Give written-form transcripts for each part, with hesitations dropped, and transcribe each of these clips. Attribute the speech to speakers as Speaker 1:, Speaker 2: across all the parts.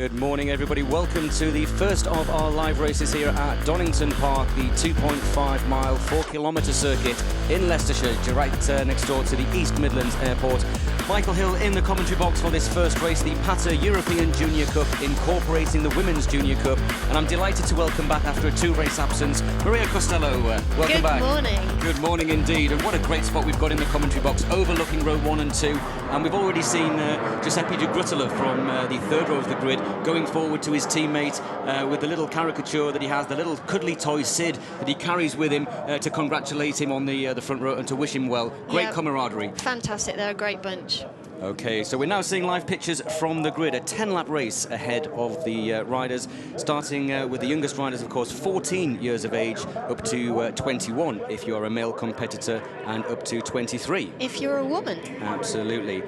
Speaker 1: Good morning, everybody. Welcome to the first of our live races here at Donington Park, the 2.5-mile, 4-kilometre circuit in Leicestershire, right next door to the East Midlands Airport. Michael Hill in the commentary box for this first race, the Pata European Junior Cup, incorporating the Women's Junior Cup. And I'm delighted to welcome back, after a 2-race absence, Maria Costello. Welcome back.
Speaker 2: Good morning.
Speaker 1: Good morning indeed. And what a great spot we've got in the commentary box, overlooking row 1 and 2. And we've already seen Giuseppe de Gruttola from the third row of the grid going forward to his teammate with the little caricature that he has, the little cuddly toy Sid that he carries with him to congratulate him on the front row and to wish him well. Great camaraderie.
Speaker 2: Fantastic, they're a great bunch.
Speaker 1: Okay, so we're now seeing live pictures from the grid, a 10-lap race ahead of the riders, starting with the youngest riders, of course, 14 years of age, up to 21 if you're a male competitor, and up to 23
Speaker 2: if you're a woman.
Speaker 1: Absolutely.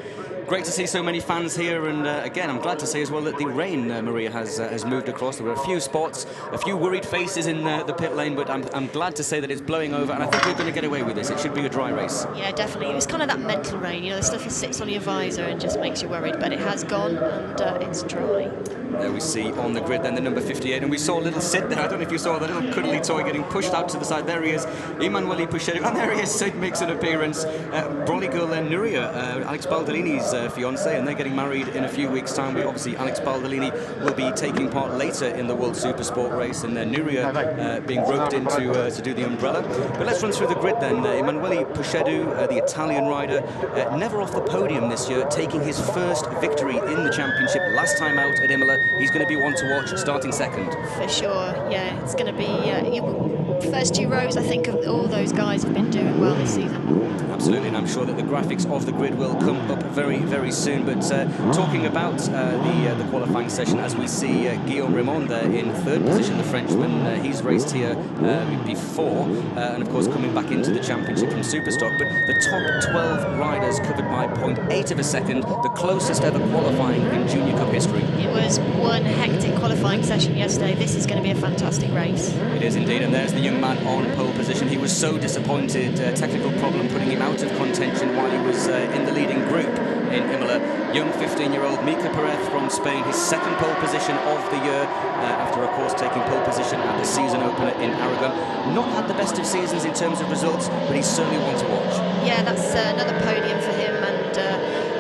Speaker 1: Great to see so many fans here, and again, I'm glad to say as well that the rain, Maria, has moved across. There were a few spots, a few worried faces in the pit lane, but I'm glad to say that it's blowing over, and I think we're going to get away with this. It should be a dry race.
Speaker 2: Yeah, definitely. It was kind of that mental rain, you know, the stuff that sits on your visor and just makes you worried, but it has gone, and it's dry.
Speaker 1: There we see on the grid then the number 58, and we saw little Sid there. I don't know if you saw the little cuddly toy getting pushed out to the side. There he is, Emanuele Puchedu, and there he is, Sid makes an appearance. Brolly girl then, Nuria, Alex Baldolini's fiance, and they're getting married in a few weeks' time. Obviously, Alex Baldolini will be taking part later in the World Supersport race, and Nuria being roped in to do the umbrella. But let's run through the grid then. Emanuele Puchedu, the Italian rider, never off the podium this year, taking his first victory in the championship last time out at Imola. He's going to be one to watch, starting second.
Speaker 2: For sure, yeah. It's going to be first 2 rows. I think of all those guys have been doing well this season.
Speaker 1: Absolutely, and I'm sure that the graphics of the grid will come up very, very soon. But talking about the qualifying session, as we see Guillaume Raymond there in third position, the Frenchman. He's raced here before, and of course coming back into the championship from Superstock. But the top 12 riders covered by 0.8 of a second, the closest ever qualifying in Junior Cup history.
Speaker 2: It was one hectic qualifying session yesterday. This is going to be a fantastic race.
Speaker 1: It is indeed, and there's the young man on pole position. He was so disappointed, technical problem putting him out of contention while he was in the leading group in Imola. Young 15-year-old Mika Perez from Spain, his second pole position of the year, after of course taking pole position at the season opener in Aragon. Not had the best of seasons in terms of results, but he's certainly one to watch. Yeah,
Speaker 2: that's another podium for him, and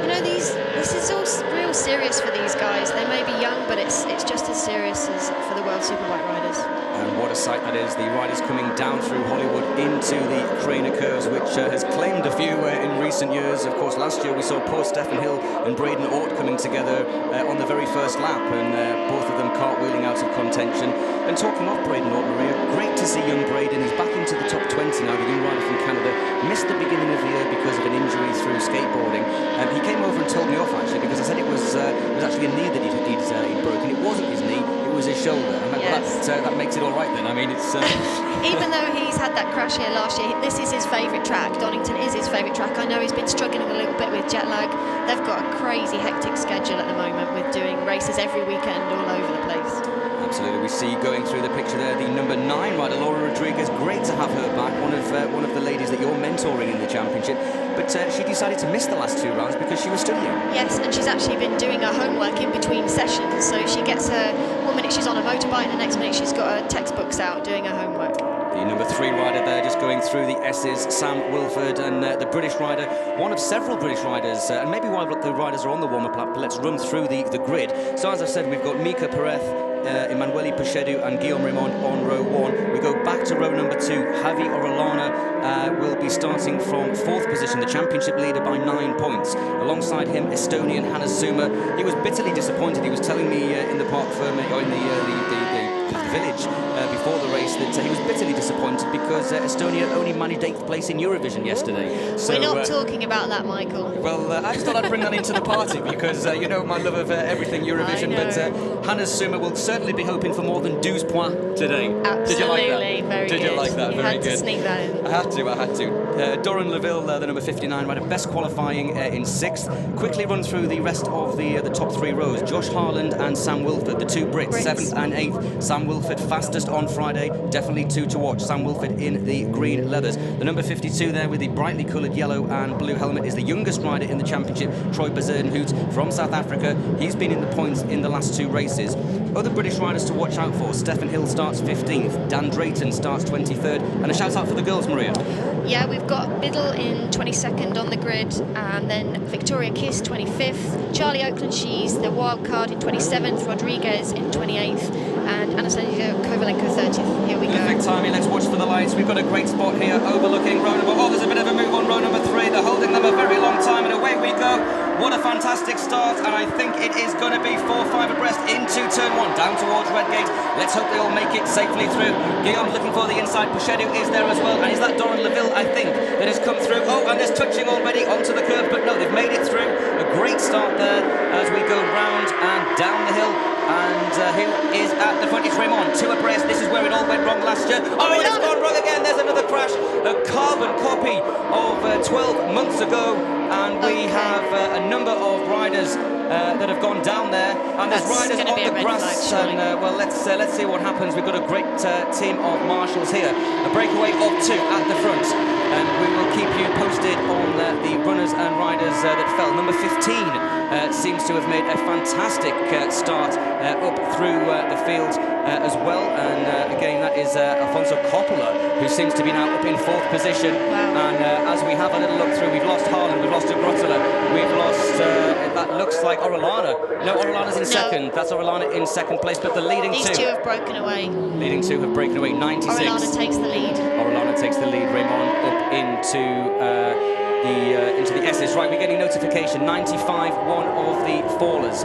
Speaker 2: you know, this is all real serious for these guys. They may be young, but it's just as serious as for the World Superbike riders.
Speaker 1: And what a sight that is, the riders coming down through Hollywood into the Craner curves, which has claimed a few in recent years. Of course, last year we saw poor Stefan Hill and Braden Ort coming together on the very first lap, and both of them cartwheeling out of contention. And talking of Braden Ort, Maria, great to see young Braden. He's back into the top 20 now, the young rider from Canada. Missed the beginning of the year because of an injury through skateboarding. He came over and told me off, actually, because I said it was actually a knee that he'd broken. It wasn't his knee, it was his shoulder. And
Speaker 2: yes.
Speaker 1: that makes it all right then. I mean, it's...
Speaker 2: Even though he's had that crash here last year, this is his favourite track. Donington is his favourite track. I know he's been struggling a little bit with jet lag. They've got a crazy hectic schedule at the moment with doing races every weekend all over the place.
Speaker 1: Absolutely. We see going through the picture there the number 9 rider, Laura Rodriguez. Great to have her back, one of the ladies that you're mentoring in the championship. But she decided to miss the last 2 rounds because she was studying. Yes,
Speaker 2: and she's actually been doing her homework in between sessions. So she gets her, 1 minute she's on a motorbike, and the next minute she's got her textbooks out doing her homework.
Speaker 1: The number 3 rider there, just going through the S's, Sam Wilford, and the British rider, one of several British riders, and maybe while the riders are on the warm-up lap, but let's run through the grid. So as I said, we've got Mika Perez, Emanuele Puchedu and Guillaume Raymond on row 1. We go back to row number 2. Javi Orellana will be starting from 4th position, the championship leader by 9 points. Alongside him, Estonian Hannes Zuma. He was bitterly disappointed. He was telling me in the park firm, or in the village before the race, that he was bitterly disappointed because Estonia only managed 8th place in Eurovision yesterday.
Speaker 2: So, we're not talking about that, Michael.
Speaker 1: Well, I just thought I'd bring that into the party because you know my love of everything Eurovision. But Hannes Zuma will certainly be hoping for more than 12 points today.
Speaker 2: Absolutely.
Speaker 1: Did you like that?
Speaker 2: Very
Speaker 1: Did
Speaker 2: good.
Speaker 1: you like that?
Speaker 2: You
Speaker 1: Very
Speaker 2: had
Speaker 1: good.
Speaker 2: To sneak that in.
Speaker 1: I had to. Doran Leville, the number 59 rider, best qualifying in 6th. Quickly run through the rest of the top 3 rows. Josh Harland and Sam Wilford, the 2 Brits. 7th and 8th. Sam Wilford Wilford, fastest on Friday. Definitely two to watch. Sam Wilford in the green leathers. The number 52 there with the brightly coloured yellow and blue helmet is the youngest rider in the championship, Troy Bezerdenhout from South Africa. He's been in the points in the last 2 races. Other British riders to watch out for. Stephen Hill starts 15th. Dan Drayton starts 23rd. And a shout out for the girls, Maria.
Speaker 2: Yeah, we've got Biddle in 22nd on the grid, and then Victoria Kiss 25th, Charlie Oakland, she's the wild card in 27th, Rodriguez in 28th, and Anastasia Kovalenko 30th. Here we go.
Speaker 1: Perfect timing. Let's watch for the lights. We've got a great spot here overlooking row number. Oh, there's a bit of a move on row number 3. They're holding them a very long time, and away we go. What a fantastic start, and I think it is going to be 4-5 abreast into turn 1, down towards Redgate. Let's hope they all make it safely through. Guillaume's looking for the inside. Puchedu is there as well, and is that Doran Leville, I think, that has come through. Oh, and there's touching already onto the curb, but no, they've made it through. A great start there as we go round and down the hill. And who is at the front? It's Raymond, 2 abreast. This is where it all went wrong last year. Oh, it's gone wrong again. There's another crash. A carbon copy of 12 months ago. And we have a number of riders that have gone down there. And there's riders on the grass. And well, let's see what happens. We've got a great team of marshals here. A breakaway of 2 at the front. And we will keep you posted on the runners and riders that fell. Number 15 seems to have made a fantastic start up through the field as well. And again, that is Alfonso Coppola, who seems to be now up in 4th position. Wow. And as we have a little look through, we've lost Haaland, we've lost Grutela, we've lost, that looks like Orellana. No, Orellana's in second. That's Orellana in 2nd place, but the leading
Speaker 2: These two have broken away.
Speaker 1: Leading 2 have broken away, 96.
Speaker 2: Orellana takes the lead.
Speaker 1: Orellana takes the lead. Raymond up into the S's. Right, we're getting notification. 95, one of the fallers.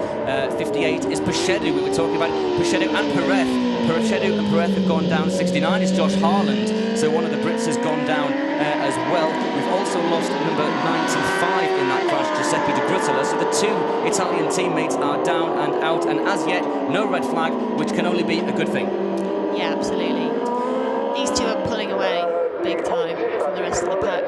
Speaker 1: 58 is Puchedu. We were talking about Puchedu and Pereth. Puchedu and Pereth have gone down. 69 is Josh Haaland. So one of the Brits has gone down as well. We've also lost number 95 in that crash, Giuseppe de Grutela. So the 2 Italian teammates are down and out. And as yet, no red flag, which can only be a good thing.
Speaker 2: Yeah, absolutely. These 2 are pulling away big time from the rest of the pack.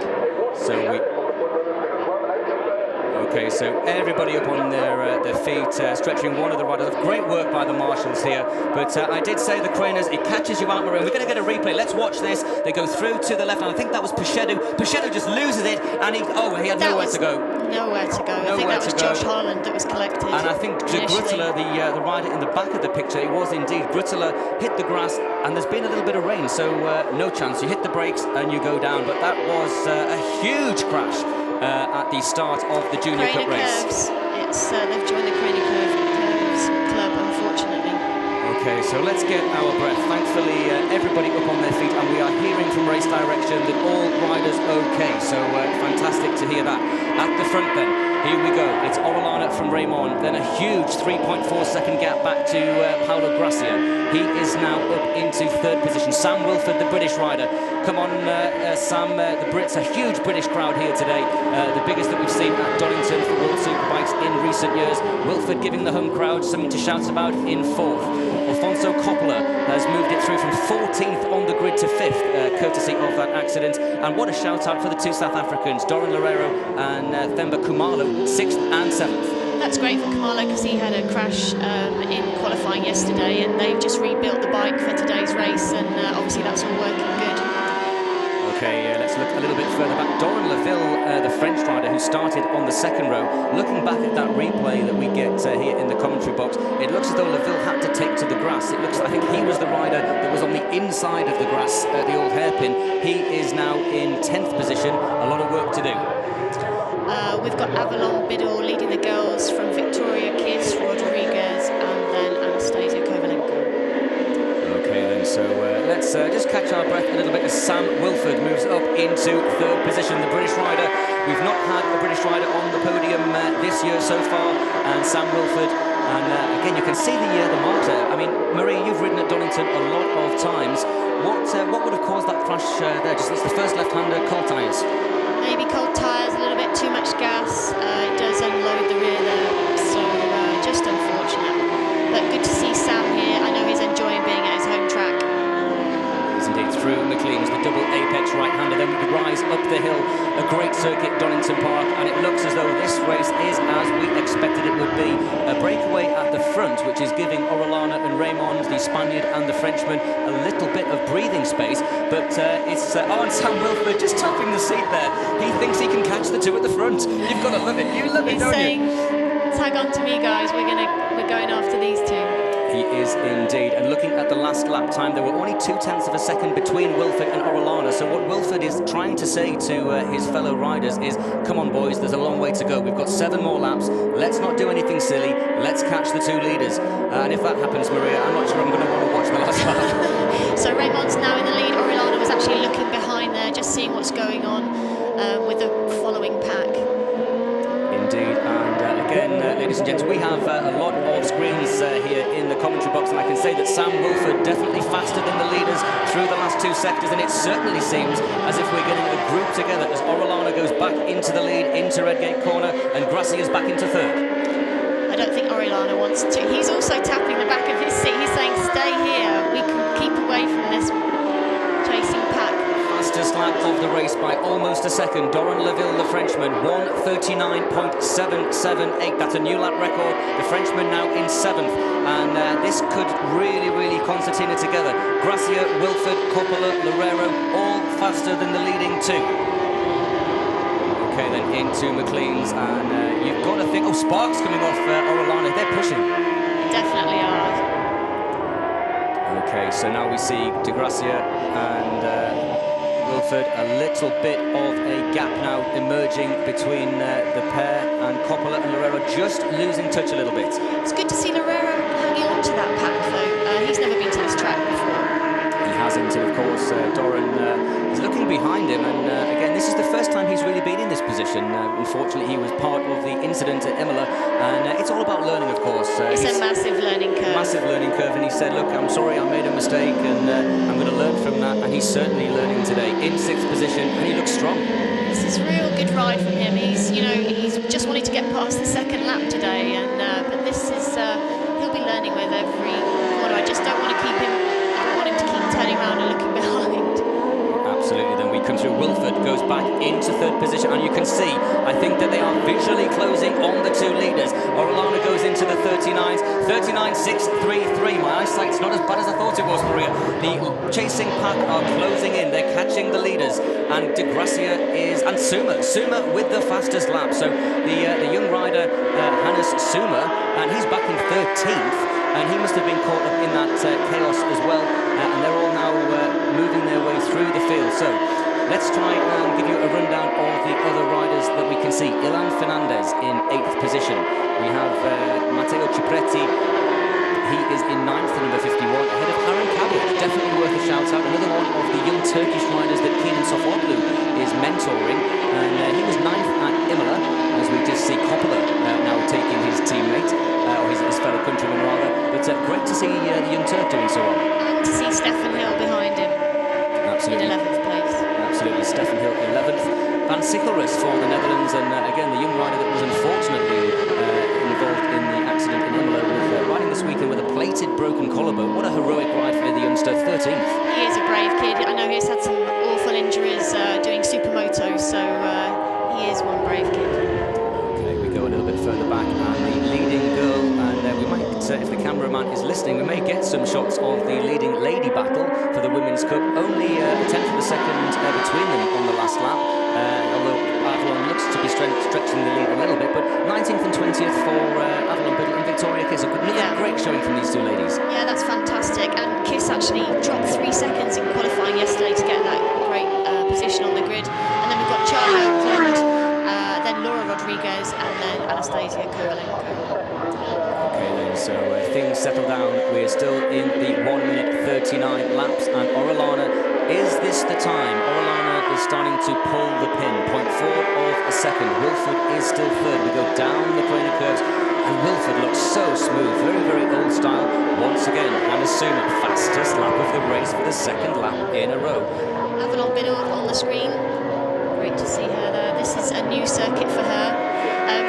Speaker 1: Okay, so everybody up on their feet, stretching one of the riders. Great work by the marshals here. But I did say the craners, it catches you out, Maroon. We're going to get a replay. Let's watch this. They go through to the left, and I think that was Puchedu. Puchedu just loses it, and he had nowhere to go.
Speaker 2: Nowhere to go. I think that was Josh Haaland that was collected.
Speaker 1: And I think Grutela, the rider in the back of the picture, it was indeed. Grutela hit the grass, and there's been a little bit of rain, so no chance. You hit the brakes and you go down. But that was a huge crash at the start of the Junior Cup race.
Speaker 2: They've joined the Curves club, unfortunately.
Speaker 1: Okay, so let's get our breath. Thankfully, everybody up on their feet, and we are hearing from race direction that all riders okay. So fantastic to hear that. At the front then, here we go. It's Orellana from Raymond, then a huge 3.4-second gap back to Paolo Gracia. He is now up into 3rd position. Sam Wilford, the British rider. Come on, Sam, the Brits, a huge British crowd here today. The biggest that we've seen at Donington for World Superbikes in recent years. Wilford giving the home crowd something to shout about in 4th. Alfonso Coppola has moved it through from 14th on the grid to 5th, courtesy of that accident. And what a shout out for the 2 South Africans, Doran Loureiro and Themba Khumalo, 6th and 7th.
Speaker 2: That's great for Khumalo because he had a crash in qualifying yesterday, and they've just rebuilt the bike for today's race, and obviously that's all working good.
Speaker 1: Okay, let's look a little bit further back. Doran Leville, the French rider who started on the 2nd row. Looking back at that replay that we get here in the commentary box, it looks as though Leville had to take to the grass. It looks, I think he was the rider that was on the inside of the grass, the old hairpin. He is now in 10th position. A lot of work to do.
Speaker 2: We've got Avalon Biddle leading the girls from Victoria Kiss, Rodriguez, and then Anastasia Kovalenko.
Speaker 1: Okay then, so let's just catch our breath a little bit as Sam Wilford moves up into 3rd position. The British rider, we've not had a British rider on the podium this year so far, and Sam Wilford. And again, you can see the marks there. I mean, Marie, you've ridden at Donington a lot of times. What would have caused that crash there? Just it's the first left-hander, cold tyres.
Speaker 2: Maybe cold tyres, a little bit too much gas. It does unload the rear there, so just unfortunate. But good to see Sam here. I know he's enjoying being at his home track.
Speaker 1: He's indeed through McLean's, the double apex right-hander. Then we could rise up the hill. A great circuit, Donington. Donington Park, and it looks as though this race is as we expected it would be. A breakaway at the front, which is giving Orellana and Raymond, the Spaniard and the Frenchman, a little bit of breathing space, but it's and Sam Wilford just tapping the seat there. He thinks he can catch the two at the front. You've got to love it. You love it, don't you?
Speaker 2: Tag on to me, guys. We're going after these two.
Speaker 1: He is indeed. And looking at the last lap time, there were only 0.2 of a second between Wilford and Orellana. So what Wilford is trying to say to his fellow riders is, come on, boys, there's a long way to go. We've got 7 more laps. Let's not do anything silly. Let's catch the 2 leaders. And if that happens, Maria, I'm not sure I'm going to want to watch the last lap.
Speaker 2: So Raymond's now in the lead. Orellana was actually looking behind there, just seeing what's going on with the following pack.
Speaker 1: Indeed, and again, ladies and gents, we have a lot of screens here in the commentary box, and I can say that Sam Wilford definitely faster than the leaders through the last 2 sectors, and it certainly seems as if we're getting a group together as Orellana goes back into the lead, into Redgate Corner, and Gracia's back into 3rd.
Speaker 2: I don't think Orellana wants to. He's also tapping the back of his seat. He's saying, stay here. We can keep away from this chasing pack.
Speaker 1: Fastest lap of the race by almost a second. Doran Leville, the Frenchman, 1:39.778. That's a new lap record. The Frenchman now in 7th, and this could really, really concertina together. Gracia, Wilford, Coppola, Loureiro, all faster than the leading 2. Okay, then into McLean's, and you've got to think, oh, Sparks coming off Orellana. They're pushing.
Speaker 2: Definitely are.
Speaker 1: Okay, so now we see De Gracia and Wilford, a little bit of a gap now emerging between the pair, and Coppola and Loureiro just losing touch a little bit.
Speaker 2: It's good to see Loureiro hanging on to that pack, though. He's never been to this track before.
Speaker 1: He hasn't, and of course, Doran is looking behind him, and again, this is the first time he's really been in this position. Unfortunately, he was part of the incident at Imola, and it's all about learning, of course.
Speaker 2: It's a massive learning curve.
Speaker 1: Massive learning curve, and he said, look, I'm sorry I made a mistake, and I'm going to learn from that, and he's certainly learning today. In 6th position, and he looks strong.
Speaker 2: This is a real good ride from him. He's just wanted to get past the 2nd lap today, and but this is he'll be learning with every corner. I just don't want to keep him. I don't want him to keep turning around and looking behind.
Speaker 1: Absolutely. Then we come through. Wilford goes back into 3rd position, and you can see, I think that they are visually closing on the 2 leaders. Orellana goes into the 39s, 39.633. My eyesight's not as bad as I thought it was, Maria. The chasing pack are closing in. They're catching the leaders, and De Gracia and Suma with the fastest lap. So the young rider Hannes Suma, and he's back in 13th. And he must have been caught up in that chaos as well. And they're all now moving their way through the field. So let's try and give you a rundown of the other riders that we can see. Ilan Fernandez in 8th position. We have Matteo Cipretti. He is in 9th at number 51, ahead of Aaron Cabot. Definitely worth a shout out. Another one of the young Turkish riders that Kenan Sofuoglu is mentoring. And he was 9th at Imola, as we just see Coppola now taking his teammate. Or his fellow countryman rather, but great to see the young Turk doing so well.
Speaker 2: And to see Stefan Hill behind him.
Speaker 1: Absolutely.
Speaker 2: In 11th place.
Speaker 1: Absolutely, Stefan Hill 11th. Van Sikkelrust for the Netherlands, and again the young rider that was unfortunately involved in the accident in Imola with riding this weekend with a plated broken collarbone. What a heroic ride for the youngster, 13th.
Speaker 2: He is a brave kid. I know he's had some awful injuries doing supermoto, so he is one brave kid.
Speaker 1: Okay, we go a little bit further back, and the leading girl, and we might, if the cameraman is listening, we may get some shots of the leading lady battle for the Women's Cup. Only a 10th of a second between them on the last lap, although Avalon looks to be stretching the lead a little bit, but 19th and 20th for Avalon Biddle and Victoria Kiss. Another great showing from these 2 ladies.
Speaker 2: Yeah, that's fantastic, and Kiss actually dropped 3 seconds in qualifying yesterday to get that great position on the grid. And then we've got Charlie Oakland, then Laura Rodriguez, and then Anastasia Kovalenko.
Speaker 1: Okay then, so things settle down. We're still in the 1:39 laps, and Orellana, is this the time? Orellana is starting to pull the pin, 0.4 of a second. Wilford is still 3rd. We go down the corner curves, and Wilford looks so smooth, very, very old style. Once again, Hannes Suma, fastest lap of the race for the 2nd lap in a row.
Speaker 2: Avalon Biddle on the screen. Great to see her there. This is a new circuit for her.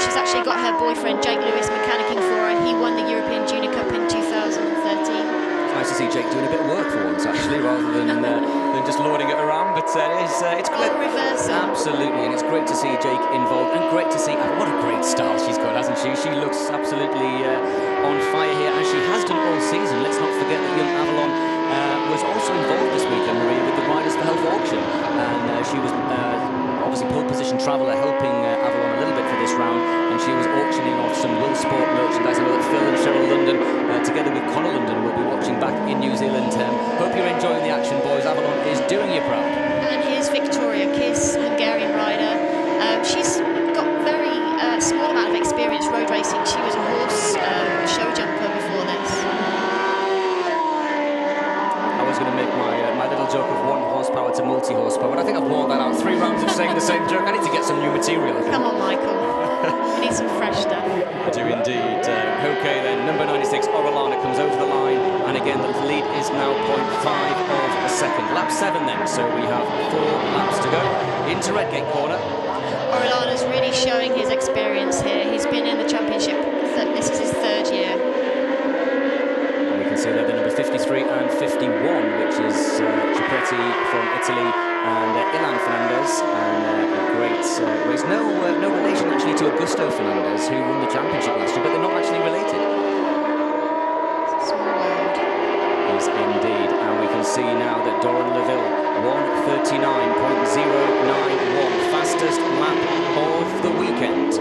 Speaker 2: She's actually got her boyfriend Jake Lewis mechanicking for her. He won the European Junior Cup in 2013.
Speaker 1: It's nice nice to see Jake doing a bit of work for once, actually, rather than just lording it around. But it's great. Absolutely, and it's great to see Jake involved, and great to see what a great style she's got, hasn't she? She looks absolutely on fire here, as she has done all season. Let's not forget that young Avalon was also involved this weekend, Maria, with the Riders for Health auction, and she was obviously pole position traveller, helping Avalon a little bit for this round, and she was auctioning off some Will Sport merchandise. I know that Phil and Cheryl London, together with Connor London, will be watching back in New Zealand. Hope you're enjoying the action, boys. Avalon is doing you proud.
Speaker 2: And here's Victoria Kiss, Hungarian rider. She's got very small amount of experience road racing. She was a horse show jumper before this.
Speaker 1: I was going to make my little joke of 1 horsepower to multi-horsepower, but I think I've worn that out. 3 rounds of saying the same joke. I need to get some new material.
Speaker 2: Come on, Michael. We need some fresh stuff.
Speaker 1: I do indeed. Okay then, number 96, Orellana, comes over the line, and again the lead is now 0.5 of a second. Lap 7 then, so we have 4 laps to go. Into Redgate corner.
Speaker 2: Orellana's really showing his experience here. He's been in the championship. This is his 3rd year.
Speaker 1: And we can see there the number 53 and 51, which is Cipretti from Italy, and Ilan Fernandez, and a great race. No relation actually to Augusto Fernandez, who won the championship last year, but they're not actually related.
Speaker 2: It's a small world.
Speaker 1: Yes, indeed. And we can see now that Doran Leville, 1:39.091, fastest lap of the weekend.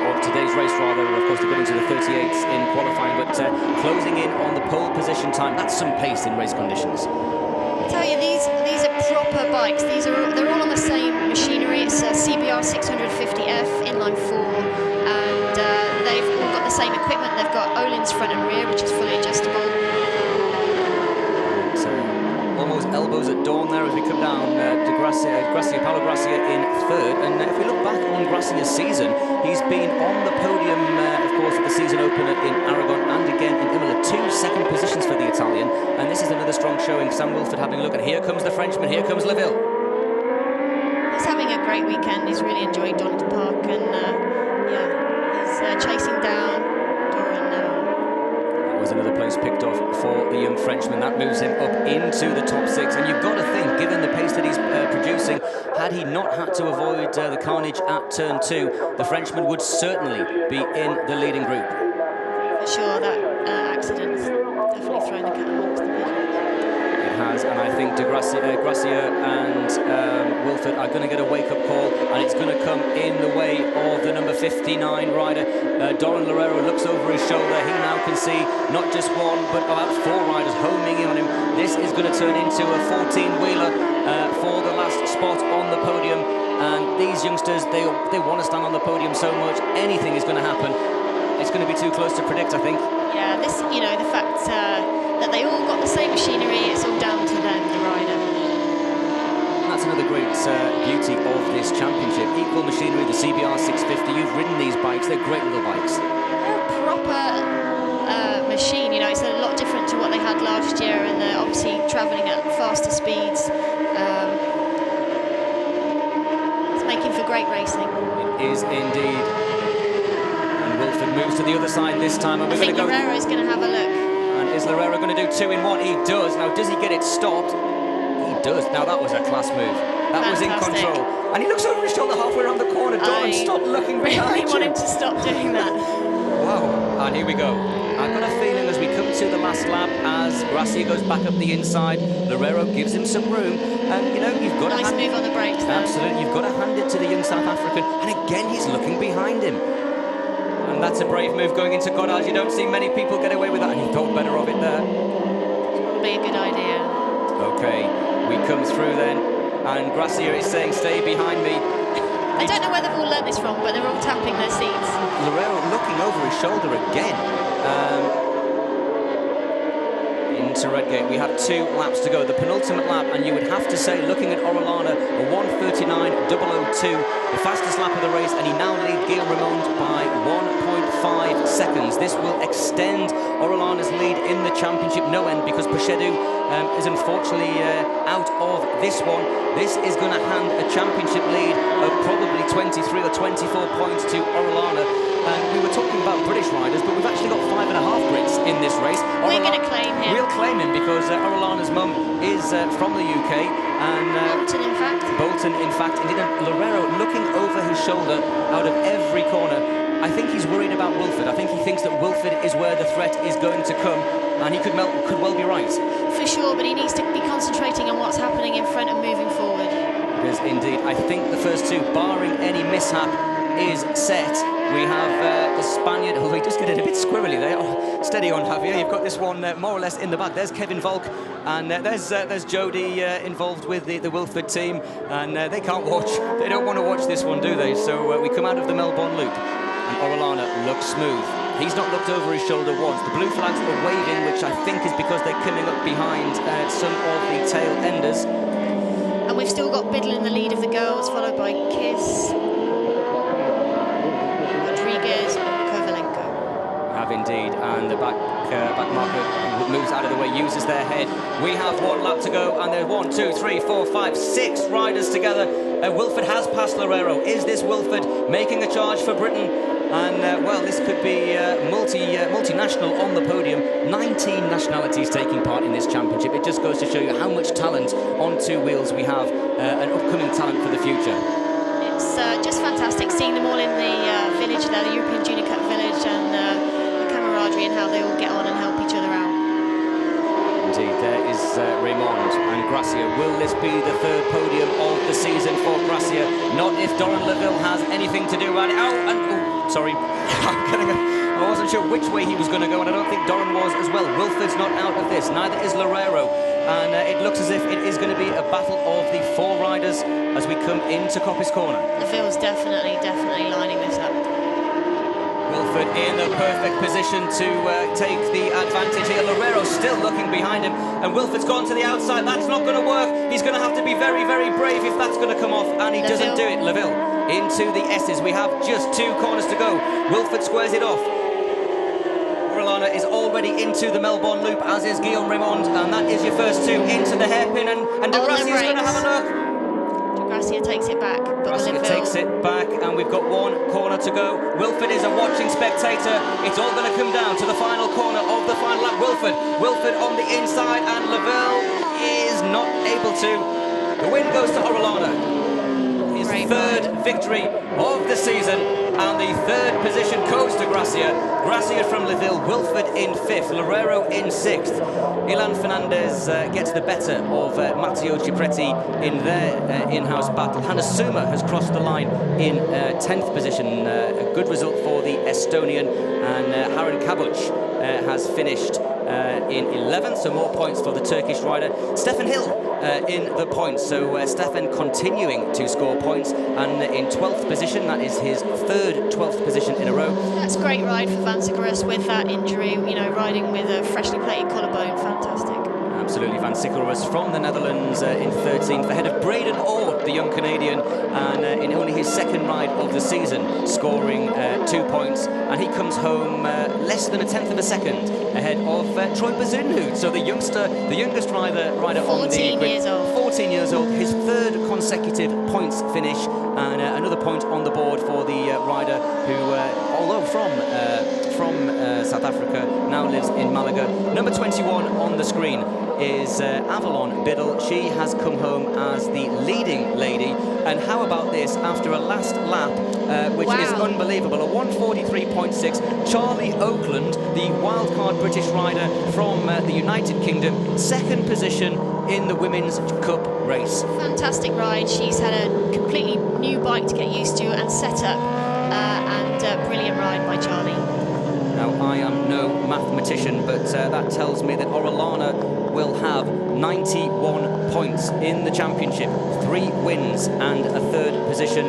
Speaker 1: Of today's race, rather. Of course, they're getting to the 38s in qualifying, but closing in on the pole position time. That's some pace in race conditions.
Speaker 2: I tell you, these are proper bikes. They're all on the same machinery. It's a CBR 650F inline 4, and they've all got the same equipment. They've got Öhlins front and rear, which is fully adjustable.
Speaker 1: So almost elbows at dawn there as we come down to Paulo Gracia in 3rd. And if we look back on Gracia's season, he's been on the podium, of course, at the season opener in Aragon and again in Imola. 2 second positions for the Italian, and this is another strong showing. Sam Wilford having a look, and here comes the Frenchman, here comes Leville.
Speaker 2: He's having a great weekend. He's really enjoying Donington Park, and yeah, he's chasing down Doran now.
Speaker 1: That was another place picked off for the young Frenchman. That moves him up into the top 6, and you've got to think, given the pace that he's producing, had he not had to avoid the carnage at turn 2, the Frenchman would certainly be in the leading group.
Speaker 2: For sure, that accident's definitely thrown the cat amongst the pigeons.
Speaker 1: It has, and I think Gracia and Wilford are going to get a wake-up call, and it's going to come in the way of the number 59 rider. Doran Loureiro looks over his shoulder. He now can see not just 1, but about 4 riders homing in on him. This is going to turn into a 14-wheeler for the last spot on the podium, and these youngsters, they want to stand on the podium so much. Anything is going to happen. It's going to be too close to predict, I think.
Speaker 2: Yeah, this, you know, the fact that they all got the same machinery, it's all down to them, the rider.
Speaker 1: That's another great beauty of this championship. Equal machinery, the CBR 650. You've ridden these bikes, they're great little bikes.
Speaker 2: They're a proper machine, you know, it's a lot different to what they had last year, and they're obviously travelling at faster speeds. It's making for great racing.
Speaker 1: It is indeed. Wilford moves to the other side this time, and we're going to go.
Speaker 2: Loureiro's going to have a look.
Speaker 1: And is Loureiro going to do 2 in 1? He does. Now, does he get it stopped? He does. Now, that was a class move. That was in control. And he looks over his shoulder halfway around the corner. Doran, stop looking behind you.
Speaker 2: I want him to stop doing that.
Speaker 1: Wow. And here we go. I've got a feeling as we come to the last lap, as Gracia goes back up the inside, Loureiro gives him some room. And, you know, you've got
Speaker 2: nice move on the brakes there.
Speaker 1: Absolutely. You've got to hand it to the young South African. And again, he's looking behind him. And that's a brave move going into Goddard. You don't see many people get away with that, and he thought better of it there.
Speaker 2: It's probably a good idea.
Speaker 1: Okay, we come through then, and Gracia is saying, stay behind me.
Speaker 2: I don't know where they've all learnt this from, but they're all tapping their seats.
Speaker 1: Loureiro looking over his shoulder again. Into Redgate. We have 2 laps to go, the penultimate lap, and you would have to say, looking at Orellana, a 1:39.002, the fastest lap of the race, and he now leads Guillaume Raymond by 1.5 seconds. This will extend Orellana's lead in the championship no end, because Pochedu is unfortunately out of this one. This is going to hand a championship lead of probably probably 23 or 24 points to Orellana. And we were talking about British riders, but we've actually got 5.5 Brits in this race.
Speaker 2: We're going to claim him.
Speaker 1: We'll claim him because Orellana's mum is from the UK. And
Speaker 2: Bolton, in fact.
Speaker 1: Bolton, in fact. Indeed, Loureiro looking over his shoulder out of every corner. I think he's worried about Wilford. I think he thinks that Wilford is where the threat is going to come, and he could well be right.
Speaker 2: For sure, but he needs to be concentrating on what's happening in front and moving forward.
Speaker 1: It is indeed. I think the first two, barring any mishap, is set. We have the Spaniard, who we just getting a bit squirrely there. Oh, steady on, Javier. You've got this one more or less in the back. There's Kevin Volk, and there's Jody involved with the Wilford team, and they can't watch. They don't want to watch this one, do they? So we come out of the Melbourne Loop, and Orellana looks smooth. He's not looked over his shoulder once. The blue flags are waving, which I think is because they're coming up behind some of the tail enders.
Speaker 2: And we've still got Biddle in the lead of the girls, followed by Kiss, Rodriguez and Kovalenko.
Speaker 1: Have indeed, and the back marker moves out of the way, uses their head. We have 1 lap to go, and there's 1, 2, 3, 4, 5, 6 riders together. Wilford has passed Loureiro. Is this Wilford making a charge for Britain? And well, this could be multinational on the podium. 19 nationalities taking part in this championship. It just goes to show you how much talent on two wheels we have, an upcoming talent for the future.
Speaker 2: It's just fantastic seeing them all in the village there, the European Junior Cup village, and the camaraderie and how they all get on and help each other out.
Speaker 1: Indeed, there is Raymond and Gracia. Will this be the third podium of the season for Gracia? Not if Doran Leville has anything to do about it. Sorry, I wasn't sure which way he was going to go, and I don't think Doran was as well. Wilford's not out of this, neither is Loureiro, and it looks as if it is going to be a battle of the 4 riders as we come into Coppice Corner.
Speaker 2: Leville's definitely lining this up.
Speaker 1: Wilford in the perfect position to take the advantage here. Loureiro still looking behind him, and Wilford's gone to the outside. That's not going to work. He's going to have to be very, very brave if that's going to come off, and he doesn't do it. Leville into the S's. We have just 2 corners to go. Wilford squares it off. Orellana is already into the Melbourne Loop, as is Guillaume Raymond, and that is your first 2 into the hairpin, and De Gracia's going to have a look.
Speaker 2: De Gracia takes it back, but
Speaker 1: Gracia takes it back, and we've got 1 corner to go. Wilford is a watching spectator. It's all going to come down to the final corner of the final lap. Wilford on the inside, and Leville is not able to. The win goes to Orellana. His third victory of the season, and the 3rd position goes to Gracia. Gracia from Leville, Wilford in 5th, Loureiro in 6th. Ilan Fernandez gets the better of Matteo Cipretti in their in-house battle. Hannes Suma has crossed the line in 10th position, a good result for the Estonian, and Harun Kabuc has finished in 11th, so more points for the Turkish rider. Stefan Hill in the points, so Stefan continuing to score points, and in 12th position. That is his 3rd 12th position in a row. That's
Speaker 2: a great ride for Van Sikkeris with that injury, you know, riding with a freshly plated collarbone. Fantastic.
Speaker 1: Absolutely, Van Sikkeris from the Netherlands in 13th, ahead of Braden Ord, the young Canadian, and in only his 2nd ride of the season, scoring 2 points, and he comes home less than a 10th of a second ahead of Troy Bazunhood, so the youngest rider
Speaker 2: 14 years old.
Speaker 1: 14 years old, his 3rd consecutive points finish, and another point on the board for the rider who, although from South Africa, now lives in Malaga. Number 21 on the screen is Avalon Biddle. She has come home as the leading lady, and how about this, after a last lap which is unbelievable, a 1:43.6. Charlie Oakland, the wildcard British rider from the United Kingdom, 2nd position in the Women's Cup race.
Speaker 2: Fantastic ride. She's had a completely new bike to get used to and set up, and brilliant ride by Charlie.
Speaker 1: Now, I am no mathematician, but that tells me that Orellana will have 91 points in the championship, 3 wins and a 3rd position.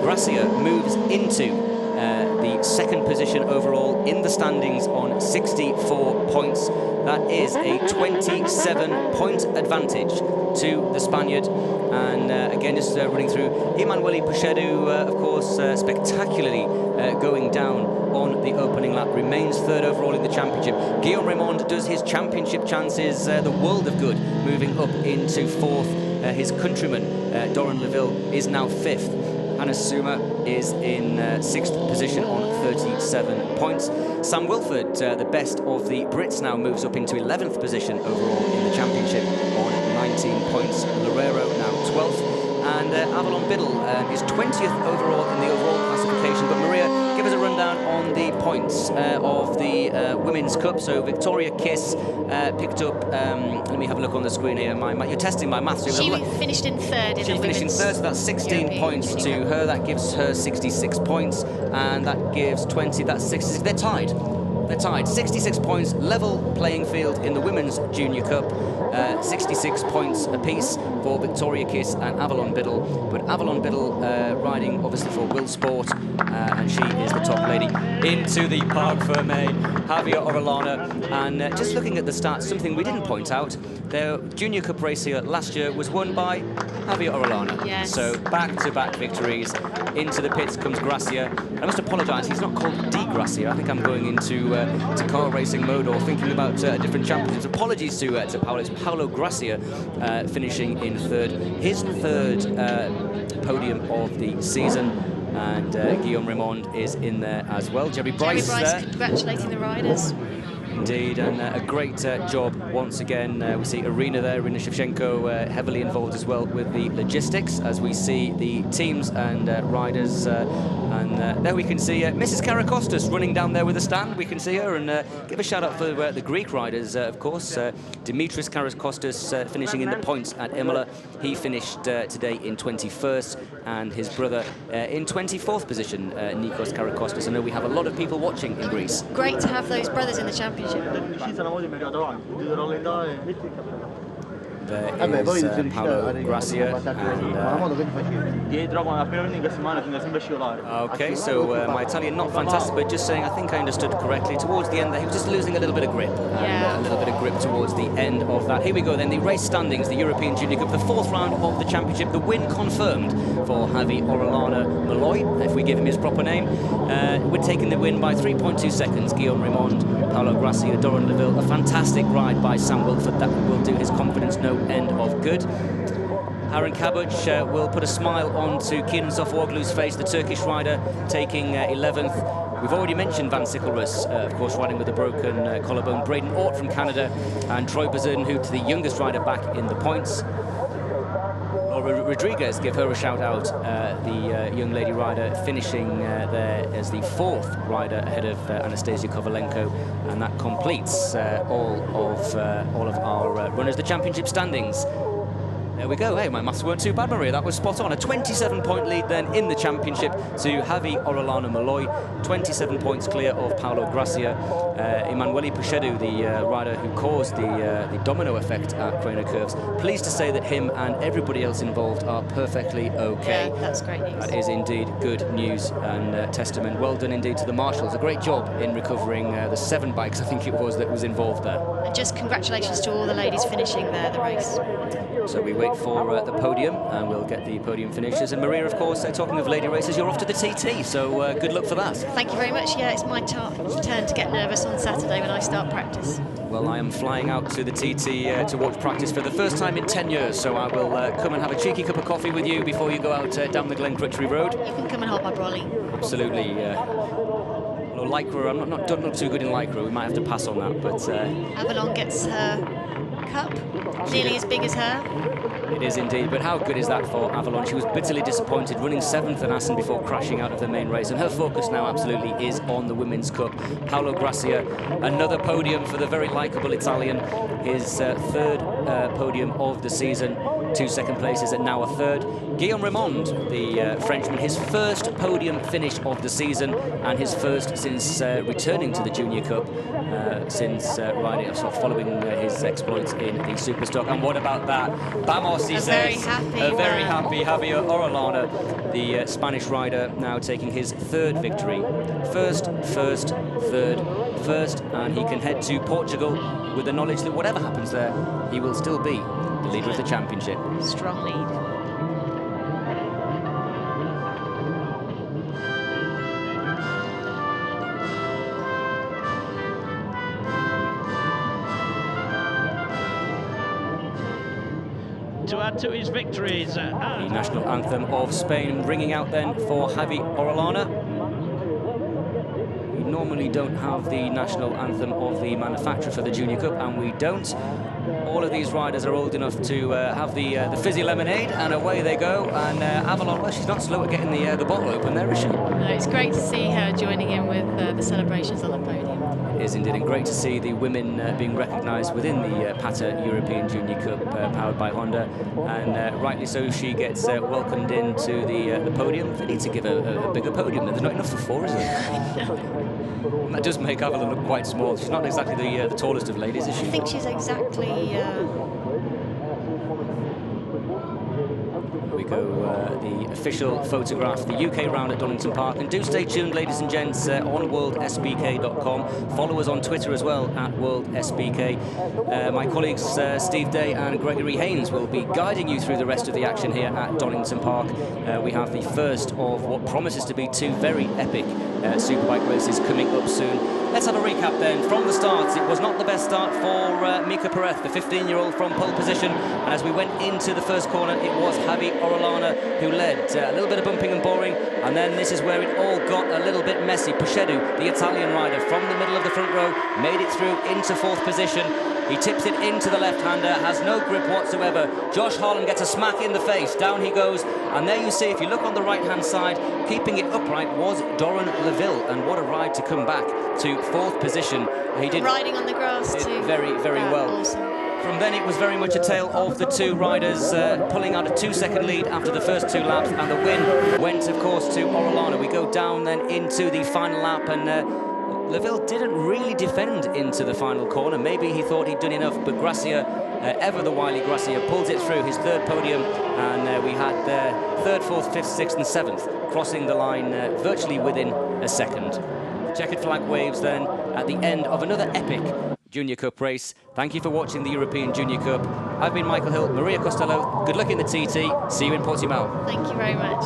Speaker 1: Gracia moves into the 2nd position overall in the standings on 64 points. That is a 27-point advantage to the Spaniard. And again, just running through, Emanuele Puchedu, of course, spectacularly going down on the opening lap, remains 3rd overall in the championship. Guillaume Raymond does his championship chances the world of good, moving up into 4th. His countryman, Doran Leville, is now 5th. Anasuma is in 6th position on 37 points. Sam Wilford, the best of the Brits, now moves up into 11th position overall in the championship on 19 points. Loureiro now 12th. And Avalon Biddle is 20th overall in the overall classification. But Maria, give us a rundown on the points of the Women's Cup. So Victoria Kiss picked up, let me have a look on the screen here. You're testing my maths.
Speaker 2: She finished in 3rd in the women's.
Speaker 1: She finished in 3rd, so that's 16
Speaker 2: European
Speaker 1: points to her. That gives her 66 points, and that gives 20, that's 66. They're tied. They're tied. 66 points, level playing field in the Women's Junior Cup. 66 points apiece for Victoria Kiss and Avalon Biddle. But Avalon Biddle riding obviously for Will Sport, and she is the top lady. Into the Parc Fermé, Javier Orellana. And just looking at the stats, something we didn't point out, their Junior Cup race here last year was won by Javier Orellana.
Speaker 2: Yes.
Speaker 1: So back-to-back victories. Into the pits comes Gracia. I must apologise, he's not called Di Gracia. I think I'm going into to car racing mode or thinking about different championships. Apologies to Paolo. It's Paolo Gracia finishing in 3rd. His 3rd podium of the season. And Guillaume Raymond is in there as well. Jerry Bryce
Speaker 2: congratulating the riders.
Speaker 1: Indeed, and a great job once again. We see Irina there, Irina Shevchenko, heavily involved as well with the logistics, as we see the teams and riders. And there we can see Mrs. Karakostas running down there with a stand. We can see her, and give a shout out for the Greek riders, of course. Dimitris Karakostas finishing in the points at Imola. He finished today in 21st, and his brother in 24th position, Nikos Karakostas. I know we have a lot of people watching in Greece.
Speaker 2: Great to have those brothers in the championship.
Speaker 1: There is Paolo Gracia. Okay, so my Italian not fantastic, but just saying, I think I understood correctly. Towards the end there, he was just losing a little bit of grip.
Speaker 2: Yeah.
Speaker 1: A little bit of grip towards the end of that. Here we go then, the race standings, the European Junior Cup, the 4th round of the championship. The win confirmed for Javi Orellana Malloy, if we give him his proper name. We're taking the win by 3.2 seconds. Guillaume Raymond, Paolo Gracia, Doran Leville. A fantastic ride by Sam Wilford. That will do his confidence no end of good. Harun Kabuc will put a smile onto Kenan Sofuoglu's face, the Turkish rider, taking 11th. We've already mentioned Van Sikkelrus, of course, riding with a broken collarbone. Braden Ort from Canada, and Troy Bazin, who to the youngest rider back in the points. Laura Rodriguez, give her a shout out, the young lady rider finishing there as the 4th rider ahead of Anastasia Kovalenko, and that completes all of our runners. The championship standings. There we go. Hey, my maths weren't too bad, Maria. That was spot on. A 27-point lead then in the championship to Javi Orellana Malloy. 27 points clear of Paolo Gracia. Emanuele Puchedu, the rider who caused the domino effect at Craner Curves. Pleased to say that him and everybody else involved are perfectly okay.
Speaker 2: Yeah, that's great news.
Speaker 1: That is indeed good news and testament. Well done indeed to the marshals. A great job in recovering the 7 bikes, I think it was, that was involved there.
Speaker 2: And just congratulations to all the ladies finishing there, the race.
Speaker 1: So we wait for the podium, and we'll get the podium finishes. And Maria, of course, talking of lady races, you're off to the TT, so good luck for that.
Speaker 2: Thank you very much. Yeah, it's my turn to get nervous on Saturday when I start practice.
Speaker 1: Well, I am flying out to the TT to watch practice for the first time in 10 years, so I will come and have a cheeky cup of coffee with you before you go out down the Glen Crutchery Road.
Speaker 2: You can come and hold my brolly.
Speaker 1: Absolutely. Well, Lycra, I'm not too good in Lycra. We might have to pass on that, but...
Speaker 2: Avalon gets her cup, nearly as big as her.
Speaker 1: It is indeed, but how good is that for Avalon? She was bitterly disappointed, running 7th at Assen before crashing out of the main race, and her focus now absolutely is on the Women's Cup. Paolo Gracia, another podium for the very likeable Italian, his 3rd podium of the season. 2 second places and now a 3rd. Guillaume Raymond, the Frenchman, his 1st podium finish of the season, and his 1st since returning to the Junior Cup, since riding, following his exploits in the Superstock. And what about that? Vamos, he says. A very happy Javier Orellana, the Spanish rider, now taking his 3rd victory. First, 3rd, and he can head to Portugal with the knowledge that whatever happens there, he will still be the leader of the championship.
Speaker 2: Strong lead.
Speaker 3: to add to his victories.
Speaker 1: The national anthem of Spain ringing out then for Javi Orellana. We normally don't have the national anthem of the manufacturer for the Junior Cup, and we don't. All of these riders are old enough to have the fizzy lemonade, and away they go. And Avalon, well, she's not slow at getting the bottle open there, is she?
Speaker 2: No, it's great to see her joining in with the celebrations on the podium.
Speaker 1: It is indeed, and great to see the women being recognised within the PATA European Junior Cup powered by Honda, and rightly so. She gets welcomed into the podium. They need to give a bigger podium. There's not enough for four, is there? That does make Avalon look quite small. She's not exactly the tallest of ladies, is she?
Speaker 2: I think she's exactly...
Speaker 1: We go the official photograph, the UK round at Donington Park. And do stay tuned, ladies and gents, on worldsbk.com. Follow us on Twitter as well, at worldsbk. My colleagues Steve Day and Gregory Haynes will be guiding you through the rest of the action here at Donington Park. We have the first of what promises to be two very epic superbike races coming up soon. Let's have a recap then from the start. It was not the best start for Mika Perez, the 15-year-old from pole position. And as we went into the first corner, it was Javi Orellana who led. A little bit of bumping and boring, and then this is where it all got a little bit messy. Puchedu, the Italian rider, from the middle of the front row, made it through into fourth position. He tips it into the left-hander, has no grip whatsoever. Josh Harlan gets a smack in the face. Down he goes. And there you see, if you look on the right-hand side, keeping it upright was Doran Leville. And what a ride to come back to fourth position. He did
Speaker 2: riding on the grass too.
Speaker 1: Very, very well.
Speaker 2: Awesome.
Speaker 1: From then it was very much a tale of the two riders pulling out a 2-second lead after the first two laps, and the win went, of course, to Orellana. We go down then into the final lap, and Leville didn't really defend into the final corner. Maybe he thought he'd done enough, but Gracia, ever the wily Gracia, pulls it through his third podium, and we had third, fourth, fifth, sixth and seventh crossing the line virtually within a second. Checkered flag waves then at the end of another epic Junior Cup race. Thank you for watching the European Junior Cup. I've been Michael Hill, Maria Costello. Good luck in the TT. See you in Portimao.
Speaker 2: Thank you very much.